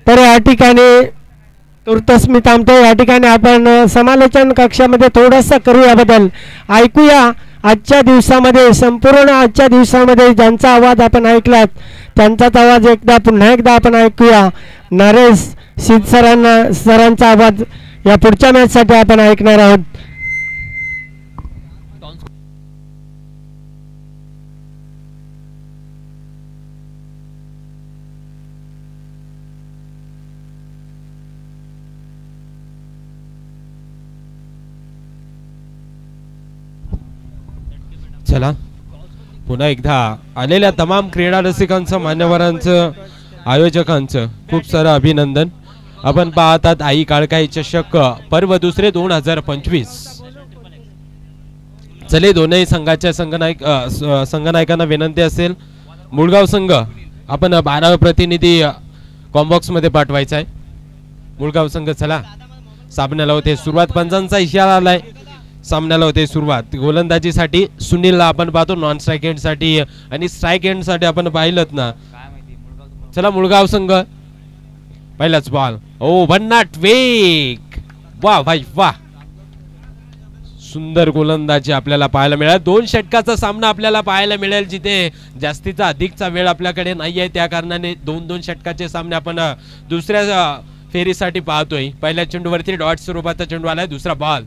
तर या ठिकाणी तुर्तस मी थांबतो. या ठिकाणी आपण समालोचन कक्षामध्ये थोडंसं करूया बदल. ऐकूया आजच्या दिवसामध्ये, संपूर्ण आजच्या दिवसामध्ये ज्यांचा आवाज आपण ऐकलात त्यांचाच आवाज पुन्हा एकदा आपण ऐकूया. नरेश सिद्ध सरांचा आवाज या पुढच्या मॅचसाठी आपण ऐकणार आहोत. चला पुन्हा एकदा आलेल्या तमाम क्रीडा रसिकांचं, मान्यवरांचं, आयोजकांचं खूप सारं अभिनंदन. आपण पाहतात आई काळकाई चषक पर्व दुसरे 2025. चले दोनही संघाच्या संघनायकांना विनंती असेल, मुळगाव संघ आपण 12 प्रतिनिधी कॉम्बॉक्स मध्ये पाठवायचा आहे. मुळगाव संघ चला सामन्याला होते सुरुवात. पंचांचा इशारा आलाय, सामन्याला होते सुरुवात. गोलंदाजीसाठी सुनीलला आपण पाहतो, नॉन स्ट्राईक एंड साठी आणि स्ट्राईक एंड साठी आपण पाहिलं ना. चला मुळगाव संघ पहिलाच बॉल. ओ भन्नाट वेग, वा भाई वा, सुंदर गोलंदाजी आपल्याला पाहायला मिळेल. 2 षटकाचा सामना आपल्याला पाहायला मिळेल, जिथे जास्तीचा अधिकचा वेळ आपल्याकडे नाही आहे. त्या कारणाने 2-2 षटकाचे सामने आपण दुसऱ्या फेरीसाठी पाहतोय. पहिल्या चेंडूवरती डॉट स्वरूपाचा चेंडू आलाय. दुसरा बॉल,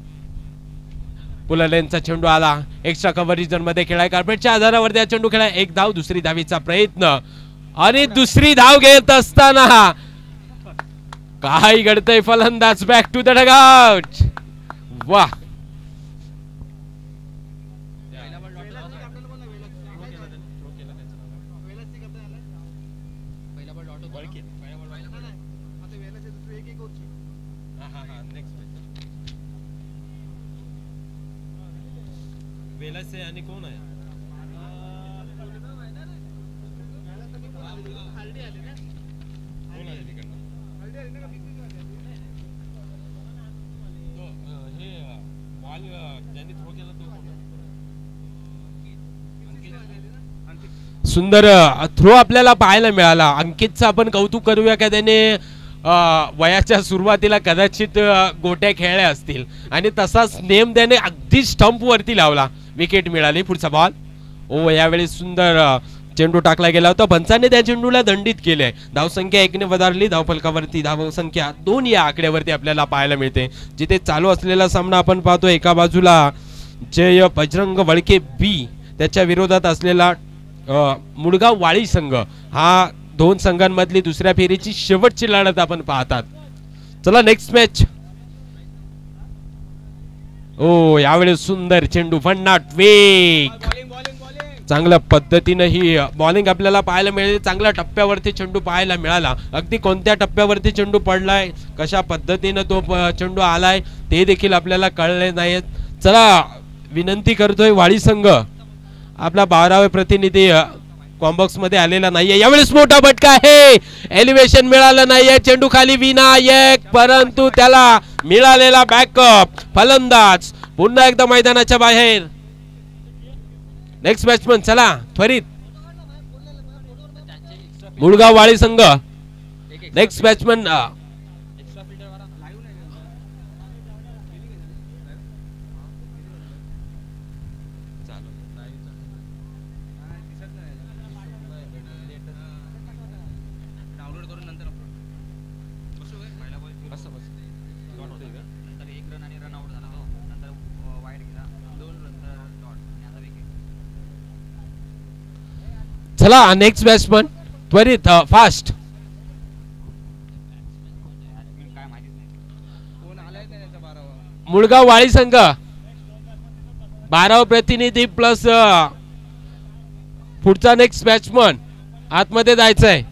पुललेनचा चेंडू आला. एक्स्ट्रा कव्हरेज मध्ये खेळाय, कार्पेटच्या आधारावरती चेंडू खेळाय. 1 धाव, दुसरी धावीचा प्रयत्न आणि दुसरी धाव घेत असताना काय घडतंय. फलंदाज बॅक टू द डगआउट. वाह, आणि कोण आहे सुंदर थ्रो आपल्याला पाहायला मिळाला. अंकितचं आपण कौतुक करूया का, त्याने वयाच्या सुरुवातीला कदाचित गोट्या खेळल्या असतील आणि तसाच नेम त्याने अगदी स्टंप वरती लावला. विकेट मिळाली. पुढचा बॉल. ओ यावेळी सुंदर चेंडू टाकला गेला होता. पंचाने त्या चेंडूला दंडित केले. धावसंख्या 1 ने वधारली. धावफलकावरती धावसंख्या 2 या आकड्यावरती आपल्याला पाहायला मिळते. जिथे चालू असलेला सामना आपण पाहतो, एका बाजूला जय बजरंग वळके बी, त्याच्या विरोधात असलेला मुळगाव वाळी संघ. हा 2 संघांमधली दुसऱ्या फेरीची शेवटची लढत आपण पाहतात. चला नेक्स्ट मॅच. ओ यावेळी सुंदर चेंडू, भन्नाट वेग, चांगल्या पद्धतीने ही बॉलिंग आपल्याला पाहायला मिळाली. चांगल्या टप्प्यावरती चेंडू पाहायला मिळाला. अगदी कोणत्या टप्प्यावरती चेंडू पडलाय, कशा पद्धतीने तो चेंडू आलाय ते देखील आपल्याला कळले नाहीत. चला विनंती करतोय, वाळी संघ आपला 12वे प्रतिनिधी कॉम्बॉक्स मध्ये आलेला नाहीये. यावेळेस मोठा फटका आहे. एलिव्हेशन मिळालं नाहीये. चेंडू खाली विनायक, परंतु त्याला मिळालेला बॅकअप. फलंदाज पुन्हा एकदा मैदानाच्या बाहेर. नेक्स्ट बॅट्समन चला त्वरित. मुळगाव वाळी संघ नेक्स्ट बॅट्समन. चला नेक्स्ट बॅट्समन त्वरित, फास्ट. मुळगाव वाळी संघ 12 प्रतिनिधी प्लस पुढचा नेक्स्ट बॅट्समन आतमध्ये जायचंय.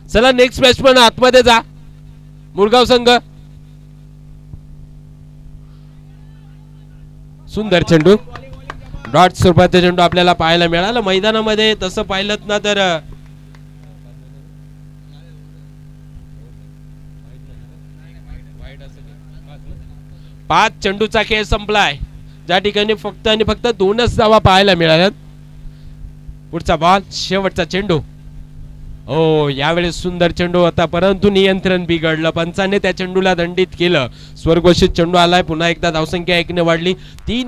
चला नेक्स्ट बॅट्समन आतमध्ये जा. मुळगाव संघ. सुंदर चेंडू, डॉट स्वरूपाचा चेंडू आपल्याला पाहायला मिळाला मैदानामध्ये. तसं पाहिलं ना तर 5 चेंडूचा खेळ संपलाय, ज्या ठिकाणी फक्त आणि फक्त 2च धावा पाहायला मिळाल्यात. पुढचा बॉल, शेवटचा चेंडू. हो, यावेळेस सुंदर चेंडू होता परंतु नियंत्रण बिघडलं. पंचाने त्या चेंडूला दंडित केलं. स्वर्घोषित चेंडू आलाय. पुन्हा एकदा धावसंख्या 1 ने वाढली. 3